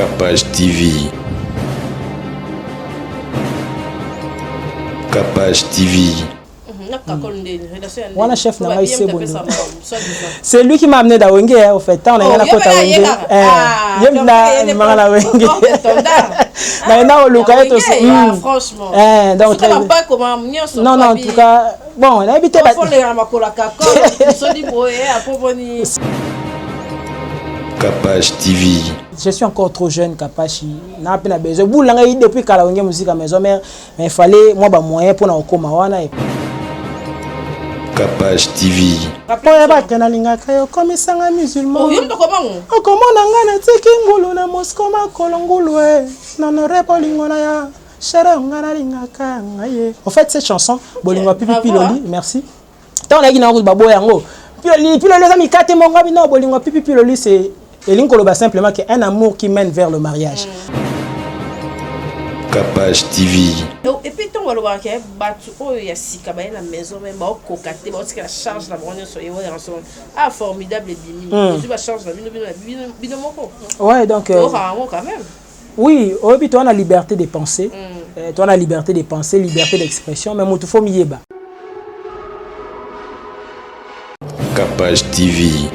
Capage TV. Capage TV. Voilà, chef, c'est lui qui m'a amené à Wenge, au fait. On a la côte à Wenge. Franchement. Non, en tout cas, bon, on a habité. Capage TV. Je suis encore trop jeune, Capage. N'a pas besoin. Vous l'avez depuis qu'à la musique à maison mère, mais il fallait moi moyen pour nous commander. Capage TV. Après battre linga kayo comme sanga musulman. Oh, yom to comment? Oh, comment nanga na tiki ngulu na Moscow ma kolongulu na no repolingo na ya. Chere ngana linga ka ngaye. En fait cette chanson bolingo pipi piloli, merci. Tant la gina ngulu babo yango. Piloli les amis kate monga bino bolingo pipi piloli c'est elinkolo ba simplement que un amour qui mène vers le mariage. Capage TV. Et puis, tu vas voir que il y a six cabines à la maison, même au cocaté, parce que la charge la bonne sur les ah, formidable et bien. Tu vas changer la vie. Ouais, donc. Quand même. Oui, au but, tu as la liberté de penser. Tu as la liberté de penser, liberté d'expression, mais il faut m'y aller. Capage TV.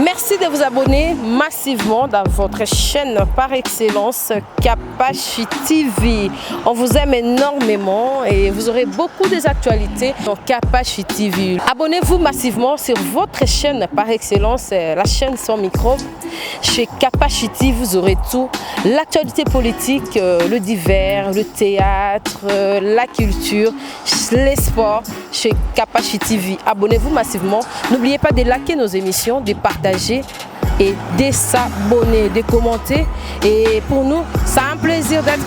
Merci de vous abonner massivement dans votre chaîne par excellence Capage TV. On vous aime énormément et vous aurez beaucoup des actualités dans Capage TV. Abonnez-vous massivement sur votre chaîne par excellence, la chaîne sans micro. Chez Capage TV, vous aurez tout. L'actualité politique, le divers, le théâtre, la culture, les sports. Chez Capage TV. Abonnez-vous massivement. N'oubliez pas de liker nos émissions, de partager et de s'abonner, de commenter. Et pour nous, c'est un plaisir d'être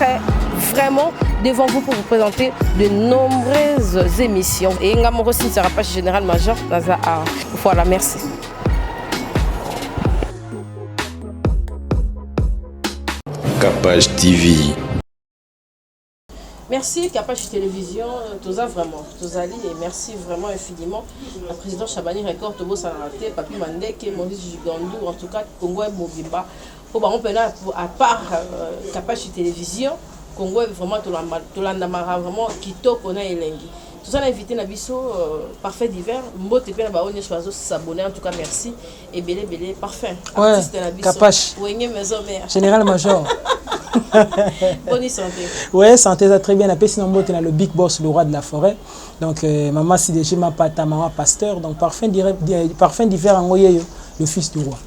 vraiment devant vous pour vous présenter de nombreuses émissions. Et Ngamoro ne sera pas général-major. Voilà, merci. Capage TV. Merci Capage Télévision, tous vraiment, tous alliés et merci vraiment infiniment. Le président Chabani Record, Tobo Sanarate, Papi Mandeke, Maurice Gigandou, en tout cas Congo et Mobimba. Pour à part Capage Télévision, Congo est vraiment tout l'andamara vraiment Kito Kona Elengi. Tout ça, on a invité Nabiso, parfait d'hiver. Mbote pe na ba onye choiso s'abonner, en tout cas merci et belé parfait. Ouais, Capage. Général-major. Bonne santé. Ouais, santé ça très bien. Après sinon Mbote na le big boss, le roi de la forêt. Donc maman si déjà ma pata maman pasteur. Donc parfum d'hiver en ngoyeyo, le fils du roi.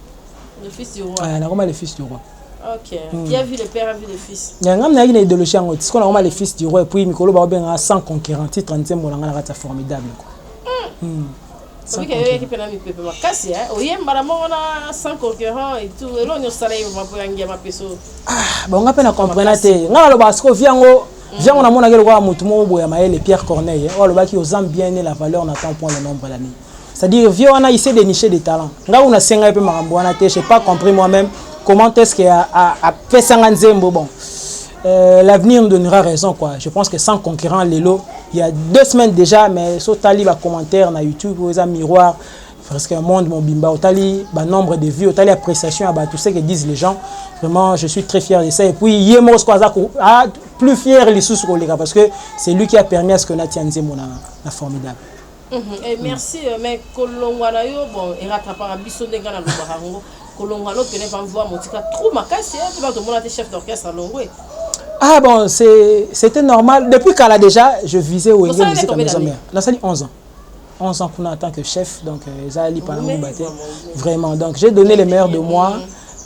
Le fils du roi. Ah, on a le fils du roi. Ok. Qui a vu le père, a vu le fils. Il y a une idéologie en haut. Ce qu'on a vraiment le fils du roi et puis Mikolo Baobeng a 100 concurrents. 35 bon on a raté formidable quoi. Oui, qu'il y a qui peut nous péper ma casse hein. Oui, madame on a 100 concurrents et tout. Et là on salaire ma pour ngia ma peso. Ah, bon on a peine à comprendre té. Ngala lo basko viango viango na mona ngelo kwa mutu mo boya maele Pierre Corneille. On le ba qui aux bien la valeur n'attend point le nombre d'années. C'est-à-dire vieux on a essayé de nicher des talents. Nga on a 5 peu marambo on a té, j'ai pas compris moi-même. Comment est-ce qu'il y a à Pessanganzembo bon l'avenir nous donnera raison quoi. Je pense que sans concurrent Lelo il y a 2 semaines déjà mais sur tali ba commentaire na YouTube aux miroir parce que monde mon bimba au tali ba nombre de vues au tali appréciation à tout ce que disent les gens. Vraiment je suis très fier de ça et puis Yemos Kwaza plus fier les sous parce que c'est lui qui a permis à ce que Natianzembo na formidable. Et merci mais Kolongwana yo bon et rattrapant biso ndenga na lobarango Kolongwana peut pas voir mon tika trop makasi hein tout le monde a chef d'orchestre à Longwe. Ah bon c'était normal depuis qu'elle a déjà je visais au Wenge musique à maison mère. Là ça dit 11 ans. 11 ans qu'on a en tant que chef donc Zali pendant mon baptême vraiment donc j'ai donné le meilleur de moi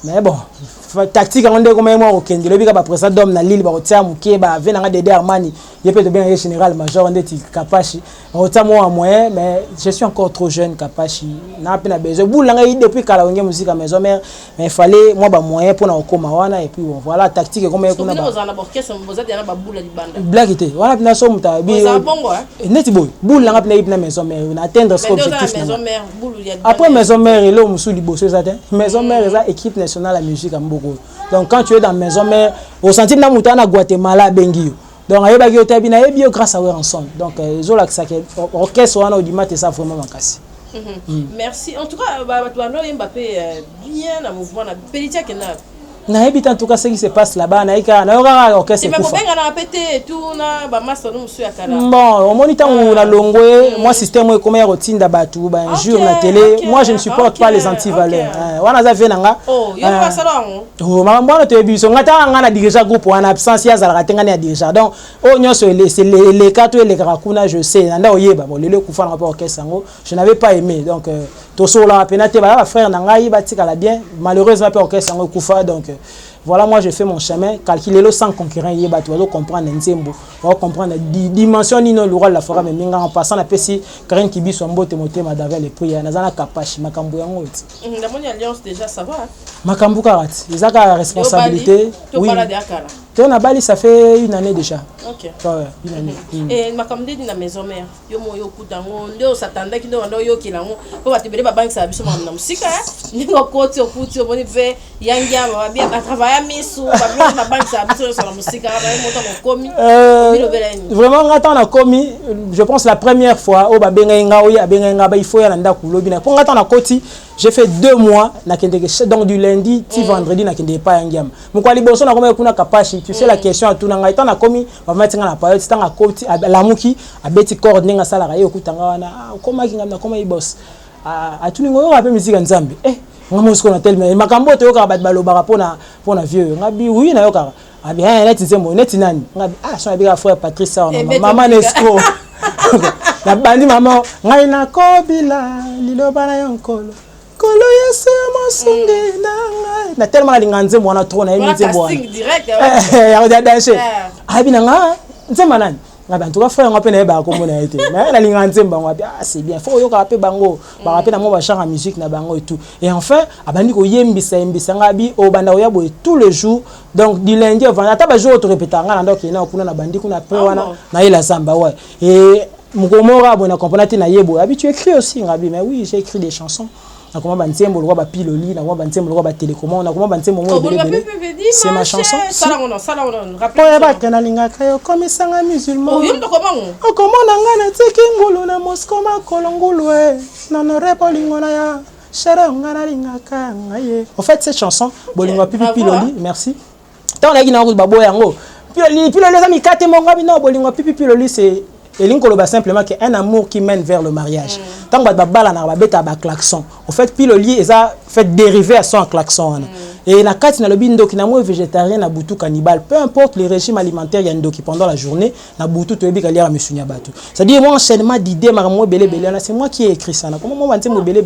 mais bon tactique on dit comme moi au Kenya le bika après ça d'homme na Lille ba otia muke ba venanga Dédé Armani il peut bien général major on dit Capage on otia moi moyen mais je suis encore trop jeune Capage n'a pas besoin vous l'avez depuis qu'à la musique à maison mère mais il fallait moi ba moyen pour na okoma wana et puis voilà tactique comme on a blague était voilà na so muta bi neti boy boule nga na maison mère on atteindre ce objectif après maison mère et là musu liboso ça maison mère ça équipe nationale de musique à Mboko. Donc quand tu es dans maison mère au sentier na mutana Guatemala Bengio donc ayeba ki otabi na ebio grâce à eux ensemble donc ils ont là que ça orchestre wana odimate ça vraiment makasi. Merci. En tout cas, Mbappé bien à mouvement na Pelitia Kena. En tout cas ce qui se passe là-bas naika na yoka orchestre kufa. Mais na pété tout na ba master no musu ya kala. Bon, au moniteur où la longwe, moi système est comme rotinda batu ba un jour na télé, moi je ne supporte pas les anti-valeurs. Wana za venanga. Oh, yo pas salon. Oh, maman te biso ngata nga na dirigeant groupe en absence ya za la tenga na dirigeant. Donc, oh nyoso c'est les quatre les karakuna je sais, nanda oyeba bon le kufa na orchestre ngo, je n'avais pas aimé. Donc toso la penate ba frère na ngai ba tika la bien, malheureusement pas orchestre ngo kufa donc voilà, moi je fais mon chemin, calculer le sans concurrent, tu vas comprendre Nzembo, tu vas comprendre la dimension ni non le la forêt mais minga en passant la PC, Karine Kibi son beau témoté madavel et puis nazana kapashi makambu yango. La monnaie alliance déjà ça va. Makambu karat, ils ont la responsabilité. Oui. On a Bali ça fait une année déjà. OK. Ouais, une année. Et makambu dit na maison mère. Yo mo yo kutango, ndo satanda ki ndo yo kilango. Po batebele ba bank ça biso na musika. Ngo koti okuti oboni ve yangia ba bien à travailler misu ba bien bank ça biso sur la musika ba monta ko komi. Vraiment quand on a commis, je pense la première fois au ba benga nga oya benga nga ba il faut ya nda kulobi na. Quand on a koti, j'ai fait 2 mois na kende donc du lundi ti vendredi na kende pa yangiam. Mko liboso na koma kuna kapashi, tu sais la question à tout na nga étant na commis, ba mettre na période tant à koti la muki a beti coordonner nga sala rayo kutanga wana koma kinga na koma i boss. A tout ningo rappel musique nzambe. Ngamo sko na tel mais makambo to yoka ba balobara pona vieux. Ngabi oui na yoka. Abi hein net nzembo net nani. Ngabi son abi frère Patrice maman Nesco. La bandi maman ngai na kobila liloba na yonkolo. Kolo yese mosunge na tellement linga nzembo na trop na yemi nzembo. Direct. Ya danser. Abi na nga nzemba nani. En tout cas frère on appelle ba comme on a été mais la ligne nzemba on c'est bien faut yo ka rapper bango ba rapper na mo ba chant en musique na bango et tout et enfin abandi ko yembisa ngabi o banda oya boy tous les jours donc du lundi au vendredi ata ba jour to répéter nga donc na kuna na bandi kuna pe wana na ila samba ouais et mukomora bona comprendre na yebo abi tu écris aussi ngabi mais oui j'ai écrit des chansons na comment banzembo le roi ba piloli na comment banzembo le roi ba télécommande na comment banzembo mo c'est ma chanson ça on rappelle pas que na linga kayo comme sanga musulman oh yo to comment o comment na ngana tiki ngulu na Moscou ma kolongulu na no repolingo na ya chere ngana linga ka ngaye en fait cette chanson bolingo pipi piloli merci tant na gina ko babo yango piloli za mi kate mo ngabi no bolingo pipi piloli c'est et l'incoloba simplement que un amour qui mène vers le mariage. Tant que babala na babeta ba klaxon. Au fait piloli eza fait dériver à son klaxon. Et la carte na lobindo ki na mo végétarien na butu cannibale, peu importe le régime alimentaire yando qui pendant la journée na butu to ebi kaliera mesunya batu. C'est-à-dire moi enchaînement d'idées maramo belé c'est moi qui ai écrit ça. Comment moi banté mo belé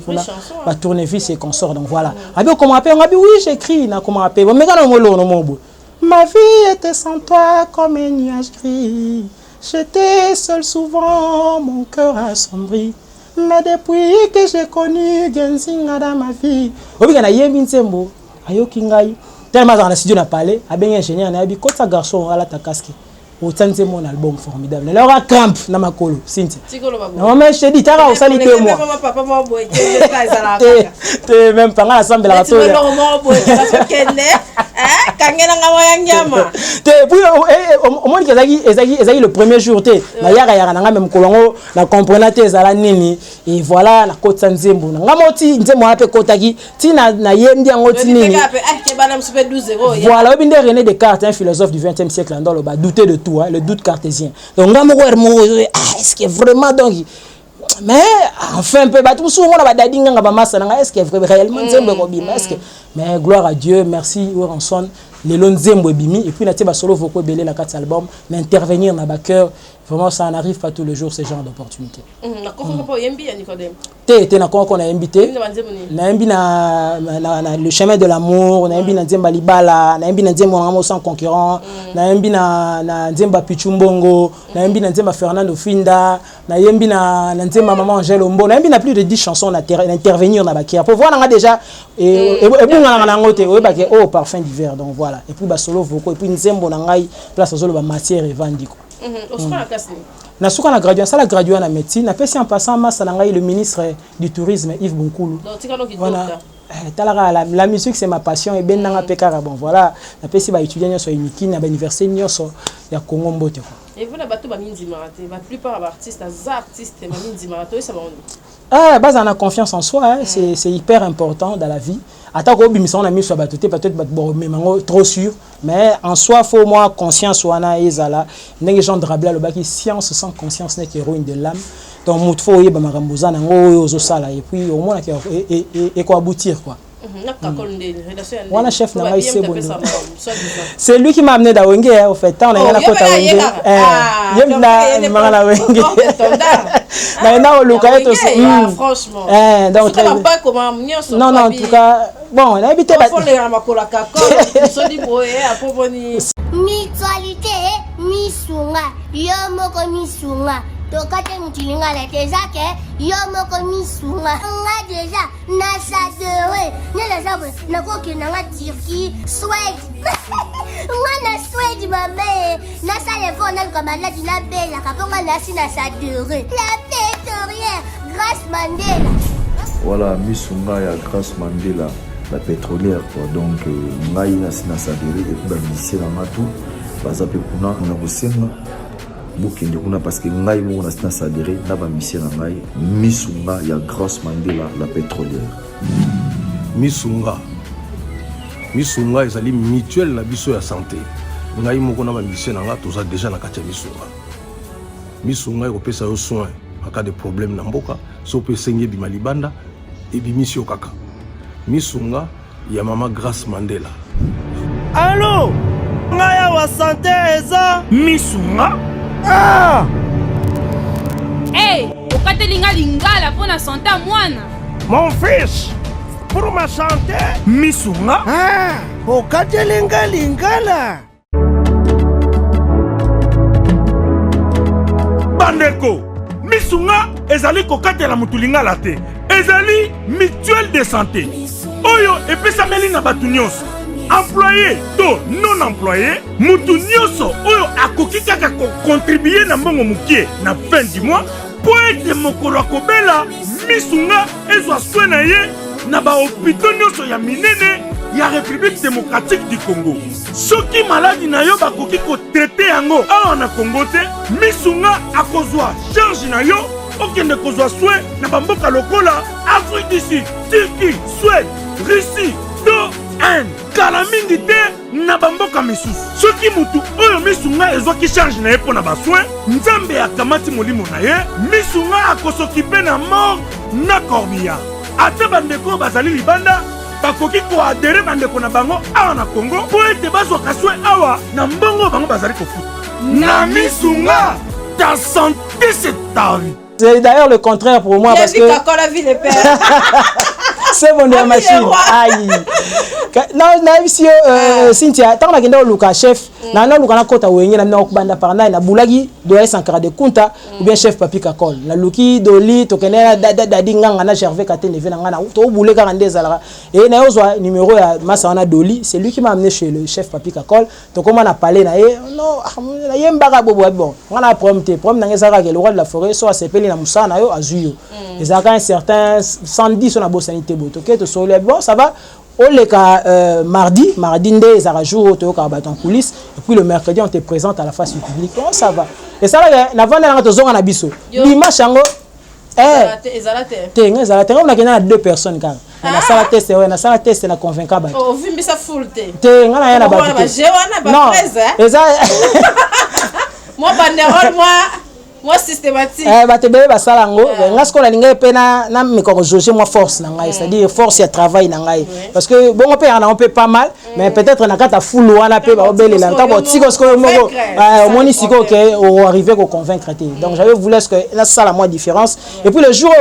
kuna ba tournevis et consort donc voilà. Abi comment appeler ngabi oui j'écris na comment appeler. Mais quand on no mobo. Ma vie était sans toi comme un nuage gris. J'étais seul souvent, mon cœur assombri. Mais depuis que j'ai connu Genzinga dans ma vie, Obigana Yemi Nsembo, Ayokingai, tellement dans la studio n'a parlé, a bien ingénieur, n'a dit quand garçon à la takaski. Autant c'est mon album formidable. Alors à camp na makolo, Cynthia. Non mais je te dis tara osali pe moi. Papa moi boy, t'es même pas là ensemble la toile. Tu veux moi boy, la kende. Kangena ngama yangama. T'es puis au moins ezaki le premier jour t'es. Na yara na même kolongo na comprendre t'es ala nini et voilà la côte Nzembo. Ngama oti Nzembo ape kotaki ti na yemdi ngoti nini. Voilà, Obinde René Descartes, un philosophe du 20e siècle dans le bas douter de tout, le doute cartésien. Donc, est-ce que vraiment donc mais enfin un peu tout souvent on a dadinga ngaba massa est-ce que réellement Nzembo kobima est-ce que mais gloire à Dieu merci Oranson les Nzembo bimi et puis na tiba solo voko belé la 4 album mais intervenir na ba cœur vraiment ça n'arrive pas tous les jours ce genre d'opportunité. Na koko po yembi ya Nicodème. Té na koko na invité. Na yembi na le chemin de l'amour, na yembi na Nzemba libala, na yembi na Nzembo ngamo sans concurrent, na yembi na Nzemba Pichumbongo, na yembi na Nzemba Fernando Finda, na yembi na Nzemba maman Angèle Ombo, na yembi na plus de 10 chansons d'intervenir na bakia. Pour voir nga déjà et bunga na ngote o ba ke oh parfum d'hiver donc voilà. Et puis ba solo voko et puis Nzembo na ngai place solo ba matière et vandiko. Na suka na gradué ça la gradué na médecine na pesi en passant massa na ngai le ministre du tourisme Yves Bonkulu. Voilà. La musique c'est ma passion et ben nanga pekara bon voilà na pesi ba étudiant sur uniki na ba université nyoso ya Congo mbote quoi. Et vous na bato ba minzi maraté, la plupart des artistes ma minzi maraté ça va on. Ah, base on a confiance en soi, hein. C'est hyper important dans la vie. Attends qu'on bimisa on a mis sur batoté peut-être bon mais trop sûr, mais en soi faut moi conscience ou ana ezala. Ndenge gens drabla le baki science sans conscience n'est qu'héroïne de l'âme. Donc mout faut yeba makamboza nango ozo sala et puis au moins et quoi aboutir quoi. Voilà chef n'a pas c'est bon. C'est lui qui m'a amené da Wenge au fait on a na kota Wenge. Yem na mangala Wenge. Mais na oluka eto franchement. Donc très pas comment non en tout cas bon, on a habité Mutualité misunga yomoko misunga tokate mutilinga la tezake yomoko misunga nga déjà na sadere nela sabe na koki na Turquie Suède nga na Suède mame na sale fona comme la dina bella kaponga na sina sadere la pétrolière Grace Mandela. Voilà, misunga ya Grace Mandela la pétrolière quoi. Donc ngai na sina sadere et puis ba lycée na matu baza pe kuna na kosenga bokende kuna parce que ngai mo na sina sadere na ba lycée na ngai misunga ya Grace Mandela la pétrolière. Misunga ezali mutuelle na biso ya santé. Ngai mo kona ba lycée na nga toza déjà na kati ya misunga ekopesa yo soin en cas de problème na mboka so pe sengi bima libanda et bimisio kaka. Misunga ya mama Grace Mandela. Allô? Ngaya wa santé eza misunga? Ah! Hey, okatelinga lingala pour la santé à mwana. Mon fils, pour ma santé, misunga? Ah! Okatelinga lingala. Bandeko, misunga ezali kokatela mutulinga la te. Ezali mutuelle de santé. Oyo epesameli na batu nyonso. Employé to non employé, mutu nyonso oyo akoki kaka contribuer na mbongo mukie na fin du mois po ete mokolo akobela misunga ezwa soin na ye na ba hôpitaux nyonso ya minene ya République démocratique du Congo. Soki maladi na yo bakoki ko traiter yango awa na Congo te, misunga akozwa charge na yo okende kozwa soin na bamboka lokola Afrique du Sud, Turquie, Suède, Russie, to Inde. Kala mingi te na bamboka misusu. Soki mutu oyo misunga ezwaki charge na ye pona basoin, nzambe akamati molimo na ye, misunga akosokipe na mort na corbillard. Ate bandeko bazali libanda bakoki koadere bandeko na bango awa na Congo po ete bazwaka soin awa na mbongo bango bazali kofuta. Na misunga, ta santé c'est ta vie. C'est d'ailleurs le contraire pour moi parce que la vie les pères. c'est mon machine. Aïe. Non, ici Cynthia, tant que Luka chef, na Luka na kota wenye na okubanda parna na bulagi do Sankara de Kunta ou bien chef Papi Kakol. Na Luki Doli to kenela dadi nganga na Gervais Katene vena ngana to buleka ngandezala et na yozwa numéro ya Masana Doli, c'est lui qui m'a amené chez le chef Papi Kakol. To comment on a parlé na non, na yembaka bobo bon. On a problème na ngezaka ke le roi de la forêt so asepeli na musana yo azuyo. Les a un certain 110 on a beau sanité boto OK to soleil bon ça va. On les mardi nde ça jour to ka en coulisses et puis le mercredi on te présente à la face du public. Oh ça va. Et ça là na vanda na to zonga na biso. Dimanche yango ezalate on a gagné deux personnes quand. Na sala test ouais na sala test na convaincre ba. Oh vimbi ça full te ngana ya na ba. Non, eza moi banderole moi systématique. Batebe basala ngo ngasko la linga pe na mikoko joje moi force na ngai, c'est-à-dire force ya travail na ngai parce que bon on peut pas mal mais peut-être na kata full wana pe ba obele la tabo tiko sko moko moni siko que on arriver ko convaincre te. Donc j'avais voulu que là ça la moi différence et puis le jour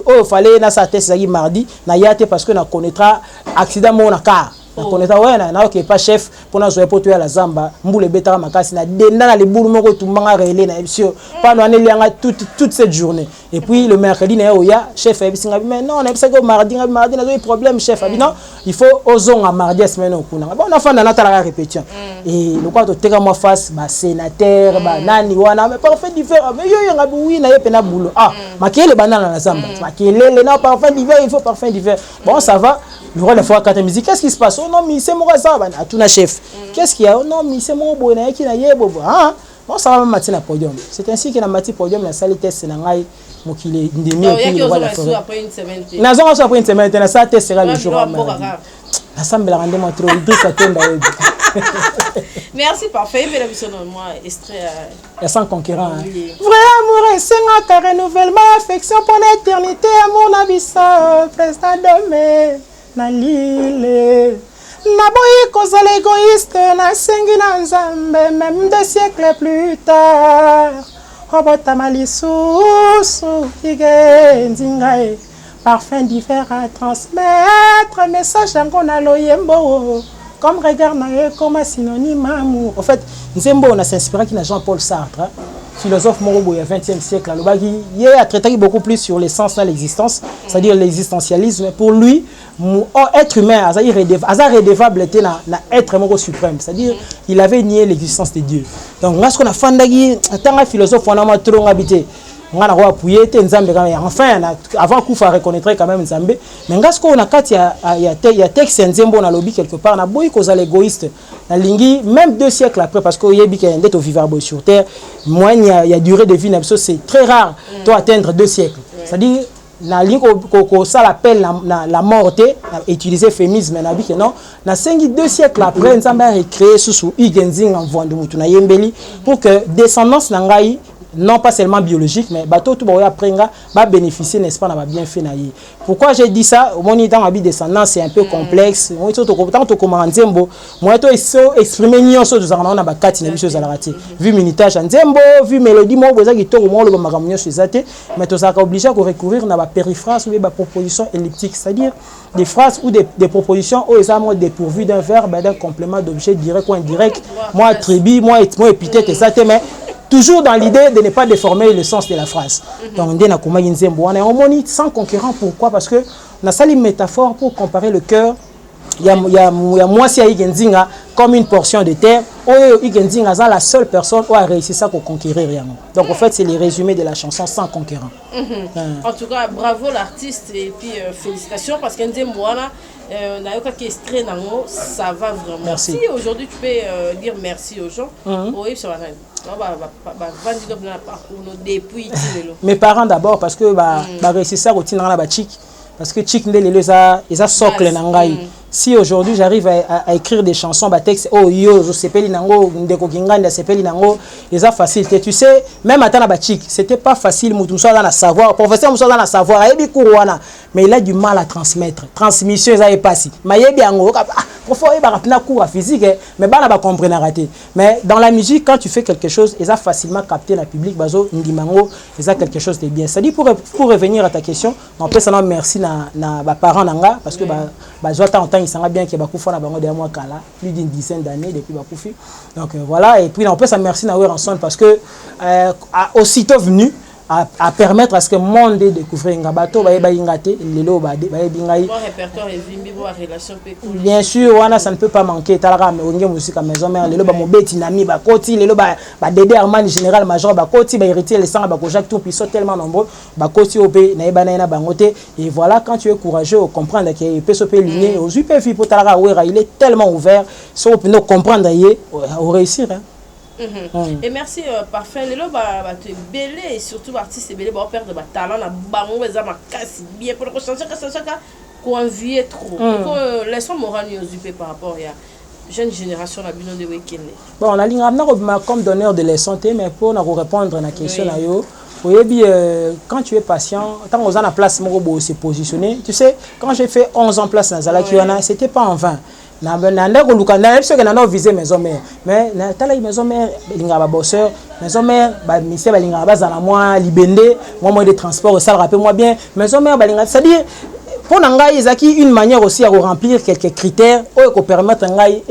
où fallait na sa test ça mardi na yate parce que na connaîtra accident mo na car. On est ouais pas chef pour nous pour tuer la zamba mbule betara makasi na denda na libulu moko tumbanga relé na monsieur pendant lianga toute cette journée et puis le mercredi na oya chef ebisinga mais non on a ça que mardi na des problèmes chef non il faut ozonga mardi semaine okuna bon on a fait na tala répétition et le quoi to teka moi face ba sénateur ba nani wana mais parfait différent mais yo nga oui na yepena boulot makele banana na zamba makele na parfait d'hiver il faut parfait d'hiver bon ça va le roi de la fois quand musique qu'est-ce qui se passe oh non mais c'est moi ça à tout na chef qu'est-ce qu'il y a oh non mais c'est mon boy na qui na yebo Bon, ça va même matin à podium. C'est ainsi que dans le podium, la salle test, c'est dans Mokile Ndemi. Il y a après une semaine. Après une semaine, ça test sera le jour. La salle la rendez-moi trop. Merci, parfait. Mais la mission de moi, extrait. Sans concurrent. Vrai amour, c'est un renouvellement, affection pour l'éternité, amour, nabissa, président de na l'île. Naboyi kozala égoïste, na sengi na nzambe, même 2 siècles plus tard. Robotama lisusu, ige nzingae, parfum divers à transmettre, message yango na loyembo, comme regard na comme synonyme amour. En fait, Nzembo on a s'inspiré qui na Jean-Paul Sartre, philosophe morobo il y a 20e siècle, il a traité beaucoup plus sur l'essence de l'existence, c'est-à-dire l'existentialisme. Pour lui, être humain, c'est redevable était na être moro suprême, c'est-à-dire il avait nié l'existence de Dieu. Donc là ce qu'on a fandagi tant un philosophe on a ma trop habité. On a appuyé Nzambe quand même. Enfin avant qu'il faut reconnaître quand même Nzambe, mais là ce qu'on a quand il y a texte Nzembo na lobby quelque part na boy cause l'égoïste. La lingi même 2 siècles après parce que yebi qu'il y a d'être vivable sur terre, moins il y a durée de vie c'est très rare de atteindre 2 siècles. C'est-à-dire na lingi ça l'appelle la morté, utiliser féminisme na biki non, na 2 siècles après Nzambe a recréé sous igenzing en voie de mutu na yembeli pour que descendance na ngai non pas seulement biologique, mais bateau tout après va bénéficier, n'est-ce pas, n'a pas bien fait naïe. Pourquoi j'ai dit ça? Mon temps habit descendant c'est un peu complexe. Moi tout comment Nzembo, moi tout exprimer ni en sorte de on a ba 4 na biso za la raté. Vu minitage Nzembo, vu mélodie moi boza qui to mo le makamnyo chez até, mais tout ça obligé à recourir na ba périphrase ou ba proposition elliptique, c'est-à-dire des phrases ou des propositions où ils ont dépourvues d'un verbe, d'un complément d'objet direct ou indirect, moi attribut, moi épithète et ça mais toujours dans l'idée de ne pas déformer le sens de la phrase. Donc, on est sans concurrent. Pourquoi? Parce que on a ça une métaphore pour comparer le cœur. Il y a moi si Igenzinga comme une portion de terre. Igenzinga est la seule personne qui a réussi ça pour conquérir rien. Donc en fait c'est le résumé de la chanson sans concurrent. En tout cas bravo l'artiste et puis félicitations parce que Nzemboana ça va vraiment. Merci. Si aujourd'hui tu peux dire merci aux gens, oui ça va. Mes parents d'abord parce que réussir ça routine dans la chic parce que chic les a socle nangai. Si aujourd'hui j'arrive à écrire des chansons, texte oh yo je sepeli nango ndeko kinganda sepeli nango, c'est facile. Tu sais même à la chic c'était pas facile mutuso dans la savoir professeur mutuso dans la savoir ayebi kuruana mais il a du mal à transmettre transmission ça est passé mayebi yango professeur il va na cours physique mais bana ba comprendre raté mais dans la musique quand tu fais quelque chose ils a facilement capté la public bazo ndimango ils a quelque chose de bien. Ça dit pour revenir à ta question on peut s'en merci na parents nanga parce que il s'en bien qu'il y a beaucoup de bango de moi kala plus d'une dizaine d'années depuis Bakoufi. Donc voilà et puis on peut s'en merci na Ranson parce que aussitôt venu à permettre à ce que le monde découvre un bateau bien sûr ça ne peut pas manquer musique à maison mère les Betinami bakoti les Dédé Armani général major bakoti héritier les sangs Jacques tout ils sont tellement nombreux bakoti au pays et voilà quand tu es courageux au comprendre qu'il peut se payer aux UPF pour il est tellement ouvert si on peut comprendre au réussir. Et merci parfait les lots tu es belé et surtout artiste belé perdre de talent na bango eza makasi bien pour que changer ko envier trop laissons moral nous par rapport à jeune génération la bino de week-end. Bon on a ligne comme donneur de leçons mais pour nous répondre à la question là yo quand tu es patient tant aux en place moko se positionner tu sais quand j'ai fait 11 ans place Nazala Kiwana c'était pas en vain. Nanda ko lukanda parce que nana viser maison mère mais na tala maison mère linga ba bosseur maison mère ba mission ba linga ba zana moi libende moi de transport ça rappelle moi bien maison mère ba linga c'est-à-dire pour nanga izaki une manière aussi à remplir quelques critères pour permettre ngai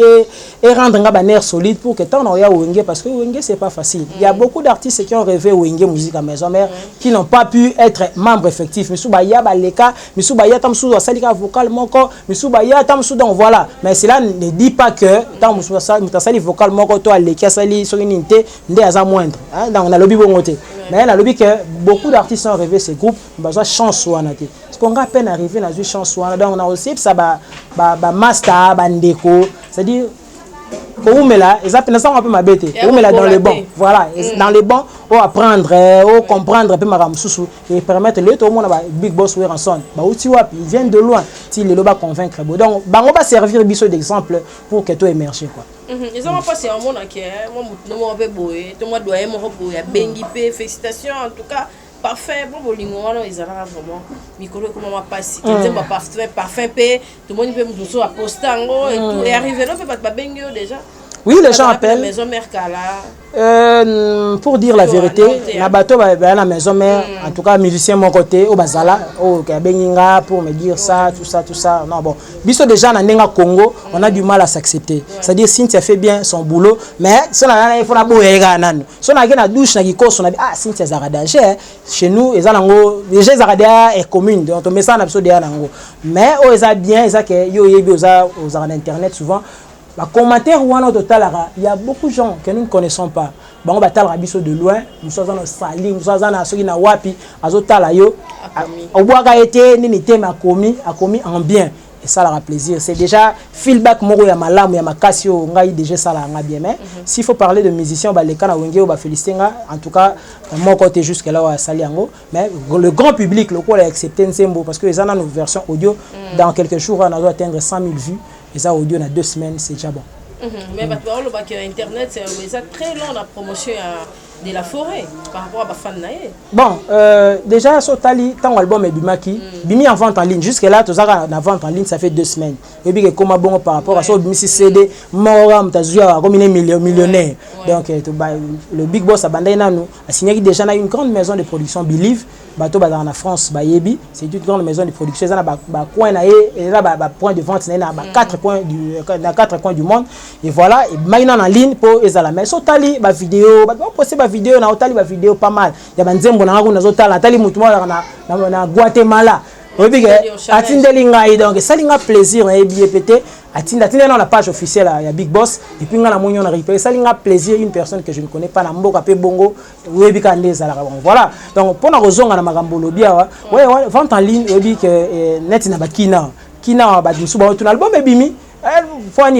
et rendre nga banner solide pour que tant on ya wenge parce que wenge c'est pas facile. Il y a beaucoup d'artistes qui ont rêvé wenge musique à maison mère qui n'ont pas pu être membres effectifs. Misuba ya baleka, misuba ya tamsu salika vocal moko, misuba ya tamsu donc voilà. Mais cela ne dit pas que tant misuba sali vocal moko to aleka sali sur une unité ndé aza moindre. Donc on a lobby bongoté. Mais on a lobby que beaucoup d'artistes ont rêvé ces groupes, besoin chance ou anaté. Parce qu'on a peine arrivé dans une chance ou donc on a aussi ça ba master bandeko, c'est-à-dire Koumela, ils appellent ça un peu ma bête. Koumela dans les bancs. Voilà, dans les bancs, on apprendre, on comprendre un peu ma ramsoussou et permettre le tout le monde big boss ou ranson. Bah outi wapi, ils viennent de loin. Si les loba convaincre. Donc, bah on va servir biso d'exemple pour que tout émerge quoi. Ils ont passé un monde qui est moi nous on veut boyer, tout moi doit aimer boyer, bengi pe félicitations en tout cas. Parfait, bon, bolingo, ils ont vraiment Mikolo comment m'a passé. Ils ont parfait, tout le monde peut me dire à postango et tout. Et arrivé là, peut pas bengo déjà. Oui, les gens appellent. Maison mère Kala. Pour dire la vérité, la bateau va à la maison mère, en tout cas musicien mon côté, au Bazala, au Kabenginga pour me dire ça, tout ça. Non bon, biso déjà dans Nenga Congo, on a du mal à s'accepter. C'est-à-dire Cynthia fait bien son boulot, mais si on a il faut la boue nan. Si on a na douche na gikos, on a dit ah Cynthia zara danger. Chez nous, les nango, déjà zara est commune, donc on met ça na biso de nango. Mais oh ils a bien, ils a que yo yebi aux internet souvent. Les commentaires il y a beaucoup de gens que nous ne connaissons pas. On va parler de loin, nous sommes dans Sali, nous sommes dans Sogi na Wapi, azotala yo. Au bois été ni thème a commis en bien et ça leur plaisir. C'est déjà feedback moko ya malamu ya makasi o ngai déjà ça la bien mais s'il faut parler de musiciens ba les kana wenge ba féliciter en tout cas mon côté jusque là à Sali yango mais le grand public le quoi a accepté Nsembo parce que les en a une version audio dans quelques jours on doit atteindre 100 000 vues. Et ça, audio, dans 2 semaines, c'est déjà bon. Mais Internet, c'est très long la promotion de la forêt par rapport à Bafan Naye. Bon, déjà, Sotali, tant l'album est Bimaki, Bimi en vente en ligne. Jusque-là, tout ça, en vente en ligne, ça fait 2 semaines. Et puis, comment bon par rapport à ça, Bimi CD, Moram, Tazouya, comme il est millionnaire. Donc, le Big Boss à Bandaïna, nous, a signé déjà une grande maison de production, Believe. Bateau dans la France, c'est une grande maison de production. Il y a point de vente dans 4 coins du monde. Et voilà, et maintenant en ligne pour les amis. Mais Sotali, ma vidéo, poster ma vidéo, na Otali ma vidéo pas mal. Il y a Nzembo na nguna Sotali, Tali mutumwa na Guatemala. Donc ça linga plaisir et bien pété. Atinda dans la page officielle il y a Big Boss et puis on a moyen on récupérer ça linga plaisir une personne que je ne connais pas na mboka pe bongo webika ndeza la voilà donc pour na rozonga na makambo lobia ouais vente en ligne obi que net na bakina kina ba dusu ba tout album ebimi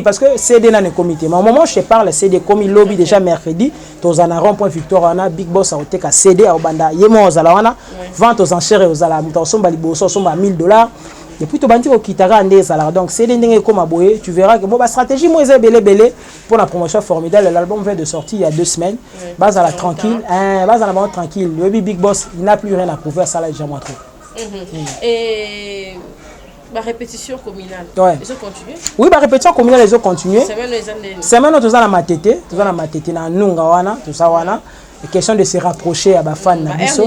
parce que CD dans le comité. Mais au moment où je te parle, CD comme il lobby déjà mercredi, tous en rond-point Victoire, on a Big Boss à Oteka CD à Obanda, Yemo aux Alawana, vente aux enchères et aux Alamuta, on va liboso, on va à $1000. Et puis tu bandi au Kitara Andé Salar. Donc CD n'est comme aboyé, tu verras que bon la stratégie moi est belé pour la promotion formidable. L'album vient de sortir il y a 2 semaines. Base à la tranquille, base à la bande tranquille. Le Big Boss, il n'a plus rien à prouver, ça là déjà moi trop. Et la répétition communale, ouais. Ils ont continué. Oui, la répétition communale, ils ont continué. C'est maintenant tout ça la matete, tout ça la matete na nunga wana, tout ça wana. Question de se rapprocher à Bafan na biso.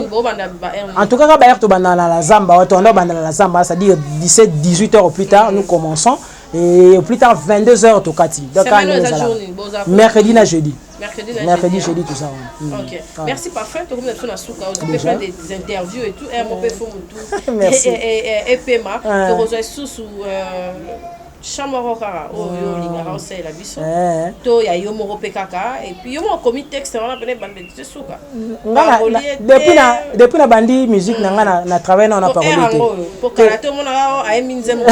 En tout cas, quand Bayer to banana la Zamba, on a banana la Zamba, c'est-à-dire 17-18 heures au plus tard, nous commençons. Et au plus tard, 22 heures au Kati. Donc, mercredi na jeudi. Mercredi, jeudi, tout ça. Ok. Merci, parfait. Tu as fait des interviews et tout. Merci. Et Pema, tu as rejoint sous chamoro kaka oyo lingara osala biso to ya yo moko pe kaka et puis yo mo komi texte wana pene bande te suka depuis na bandi musique na nga na travail na parole pour karaté mo na a minzembo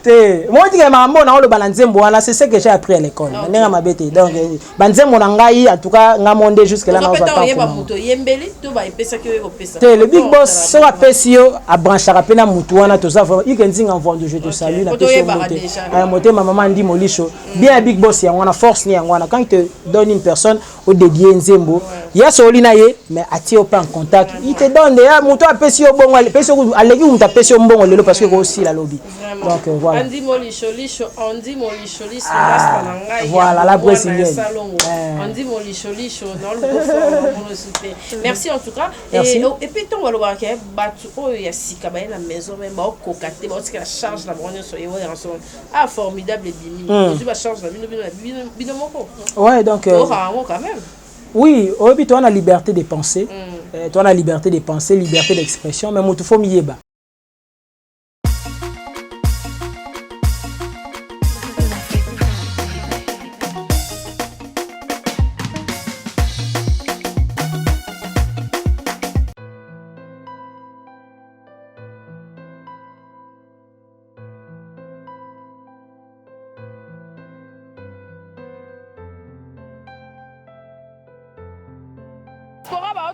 te mo tika mambo na lo balanzembo wana c'est ce que j'ai appris à l'école nenga mabete donc banzembo na ngai en tout cas nga monde jusque là na on va yeba moto yembeli to ba epesa ki yo pesa te le Big Boss so apesio a branchera pena mutu wana to ça vraiment il kenzinga en vente je te salue la moté ma maman dit Molisho bien Big Boss ya ngwana force ni ya ngwana quand il te donne une personne au dédié Nzembo ya solina ye mais ati pas en contact il te donne ya moto apesi yo bongo apesi yo aleki muto apesi yo bongo lelo parce que aussi la lobby donc voilà Andy Molisho voilà la brésilienne Andy Molisho dans le beau merci en tout cas et puis ton walo ba ke batu oyo ya sika ba na maison même ba kokate ba la charge la bronze so ah formidable bimi tu vas changer la binomoko ouais donc quand même oui obi toi on a liberté de penser toi on a liberté de penser liberté d'expression mais mutu faut miyeba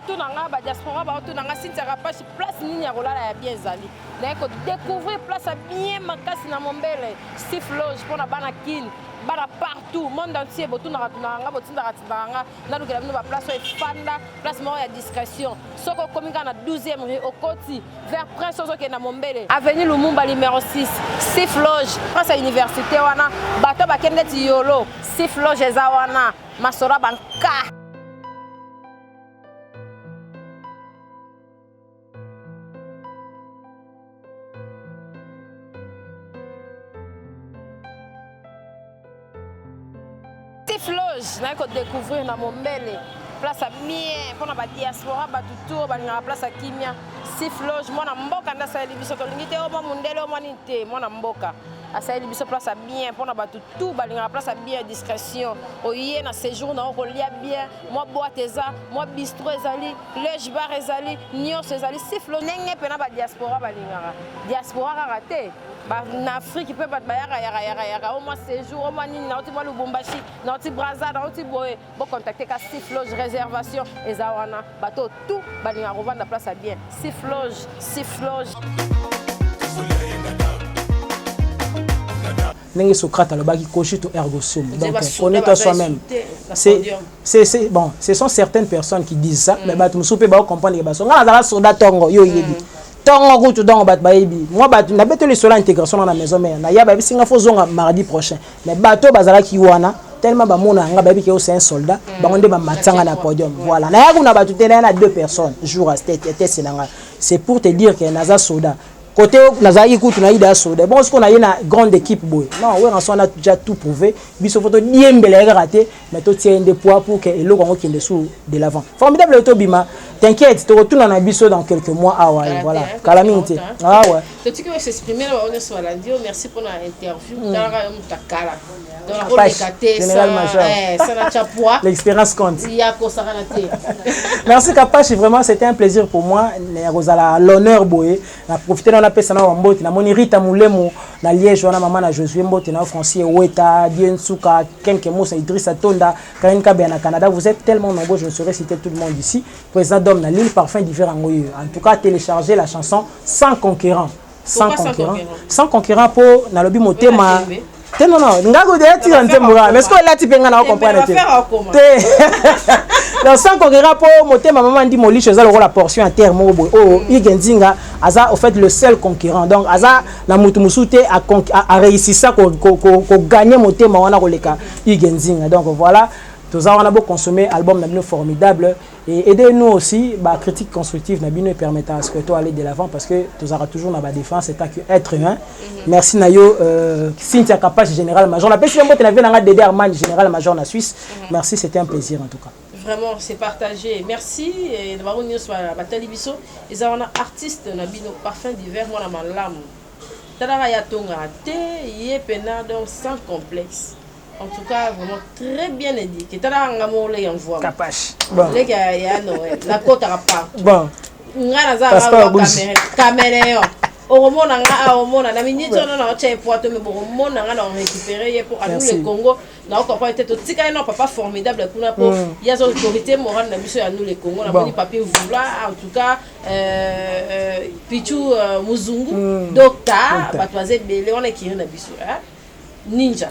baotunanga ba diaspora baotunanga Cynthia Kapashi place nini ya kolala ya bien ezali na ko découvrir place ya bien makasi na Mombele Steve Loge pour na bana kin bana partout monde entier botunanga tunanga botindaka tindanga na lukela bino ba place efanda place moko ya discrétion soko komika na 12e rue Okoti vers Prince Ozoke na Mombele avenue Lumumba numéro 6 Steve Loge place ya université wana bato bakende ti yolo Steve Loge eza wana masora banka Loge na ko découvrir na Mombele place bien pour na ba diaspora ba tuto ba na place kimia Steve Loge mona mboka nda sa libiso to lingite o mundele o manite mona mboka asa libiso place bien pour na ba tuto ba na place bien discrétion o yé na séjour na ko lia bien moi boîte eza moi bistrot ezali Loge bar ezali nyos ezali Steve Loge nenge pe na ba diaspora ba lingara diaspora raté en Afrique peut pas yaka au moins séjour au moins nini na otima Lubumbashi na oti Brazza na oti boye bo contacter ka Steve Loge réservation ezawana bato tout balinga revendre place à bien Steve Loge Nengi Socrate alobaki koshito ergo sum. Donc connais-toi soi-même. C'est bon, ce sont certaines personnes qui disent ça mais bato musupe ba comprendre que baso ngala za soda tongo yo yebi. Tongo kutu donc bat bayebi. Moi bato na beto le sola intégration dans la maison mère. Na ya ba bisinga fo zonga mardi prochain. Mais bato bazala ki wana tellement ba mona nga bayebi que c'est un soldat, ba onde ba matanga na podium. Voilà. Na ya kuna bato tena na 2 personnes jour à tête senanga. C'est pour te dire que naza soda. Côté Nazari Koutou Naïda Soda, bon, ce qu'on a une grande équipe, boy. Non, ouais, on a déjà tout prouvé. Biso photo niembele raté, mais tout tient des poids pour que le Congo qui est dessous de l'avant. Formidable Autobima, t'inquiète, tu retournes en Abisso dans quelques mois. Ah ouais, voilà. Calamité. Ah ouais. Tu peux s'exprimer là, on est sur la radio. Merci pour l'interview. Général Major. L'expérience compte. Merci Kapashi, vraiment c'était un plaisir pour moi. L'honneur boy. On a profité on a fait ça na Wambote na moni Rita Mulemo na Liège on a maman na Josué Mbote na Francier Weta Diensuka Kenke Moussa Idrissa Tonda Karine Kabé na Canada. Vous êtes tellement nombreux, je ne saurais citer tout le monde ici. Président d'homme na l'île parfum différent. En tout cas téléchargez la chanson Sans concurrent. Sans concurrent pour na lobby motema. Non, ngago de ti ntemboura mais est-ce que là tu peux ngana comprendre donc sans concurrent pour motema maman dit moli chose la portion en terre mobo oh igenzinga aza au fait le seul concurrent donc aza na mutu musute a réussi ça ko gagner motema wana ko leka igenzinga donc voilà tous on a beau consommer album na formidable et aidez-nous aussi bah critique constructive na bino permettra à ce que toi aller de l'avant parce que tous aura toujours na ba défense c'est être humain. Merci Nayo Cynthia Kapashi général major la pêche mbote na vie na Dédé Armand général major na Suisse. Merci, c'était un plaisir en tout cas. Vraiment c'est partagé. Merci et de baronio sur la bataille biso ils ont artiste na bino parfum d'hiver moi na malamu. Tala ya tonga te yepena donc sans complexe. En tout cas, vraiment très bien éduqué. Tu as un amour, les envois. Capache. Bon. Les gars, il y a la côte à part. Bon. Caméra. Au moment où la minute, on a un poids, mais au moment où on a récupéré pour nous le Congo, on a encore pas été tout petit. Il n'y a pas formidable. Il y a une autorité morale à nous le Congo. On a mis papier voula. En tout cas, Pichou Muzungu, Docteur, Batoisé Belé, on est qui est Ninja.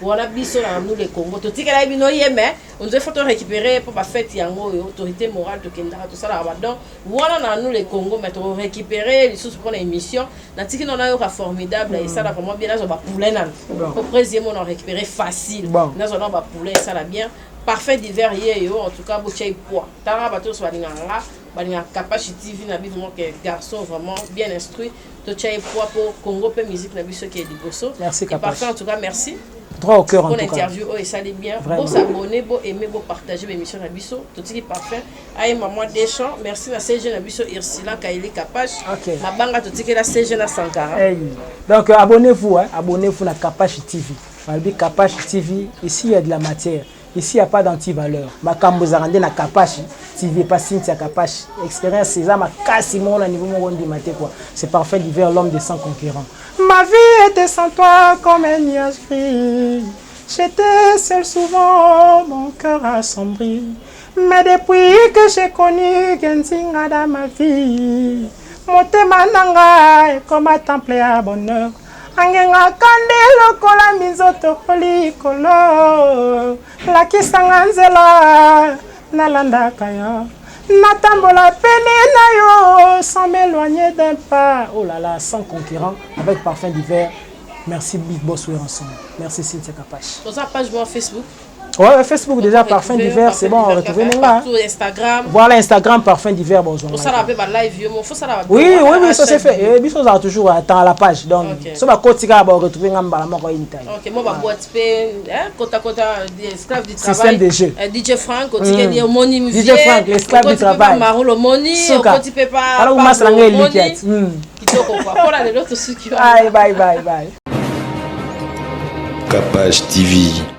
On a biso na nous les Congo to tikela bino yeme on doit faut récupérer pour pas fête yango autorité morale to kenda tout ça là donc voilà na nous les Congo mais to récupérer les sous pour l'émission na tiki on a eu formidable et ça là vraiment bien là on va poulet na au président on a récupéré facile là on va poulet ça là bien parfait d'hiver hier en tout cas bouchai poids tara bato so balinga Kapashi TV na bi vraiment que garçon vraiment bien instruit to chai poids pour Congo pe musique na biso qui est liboso. Merci Kapashi. En tout cas merci. Droit au cœur en tout cas. Pour l'interview, ça allait bien. Pour s'abonner, pour aimer, pour partager l'émission Nabiso. Tout ce qui est parfait. Aïe, maman Deschamps. Merci à CG Nabiso Irsila Kaili Kapash. Ok. Ma banga tout ce qui est la CG na Sankara. Donc abonnez-vous, abonnez-vous à Kapashi TV. Malbi Kapashi TV. Ici il y a de la matière. Ici il n'y a pas d'anti-valeur. Ma Kambozarande na Kapashi TV, pas Cynthia Kapashi. Expérience César, ma Kassimon à niveau Mondi Maté quoi. C'est parfait d'hiver, l'homme des 100 concurrents. Ma vie était sans toi comme un nuage gris. J'étais seul souvent, mon cœur assombri. Mais depuis que j'ai connu Genzinga dans ma vie, motema nanga est comme un temple à bonheur. Angenga kande lokola mizoto kolikolo. La kisanga nzela nalanda kaya. Natambola pene na yo sans m'éloigner d'un pas. Oh là là, sans concurrent, avec Parfum d'hiver. Merci Big Boss We ensemble. Merci Cynthia Kapache. Dans sa page Facebook. Ouais, Facebook déjà, Parfum d'hiver, c'est bon, on retrouve nous là. Instagram. Voilà Instagram, Parfum d'hiver, bonjour. Ça va faire live, faut ça va. Oui, ça c'est fait. Et puis ça toujours attend la page. Donc, ça va continuer à retrouver ngamba la moko intime. OK, moi ba boîte kota esclave du travail. Système de jeu. DJ Frank, continue moni musique. DJ Frank, l'esclave du travail. Marolo moni, on peut pas. Alors on masse la liquide. Kitoko quoi. Pour la l'autre ce qui va. Bye. Capage TV.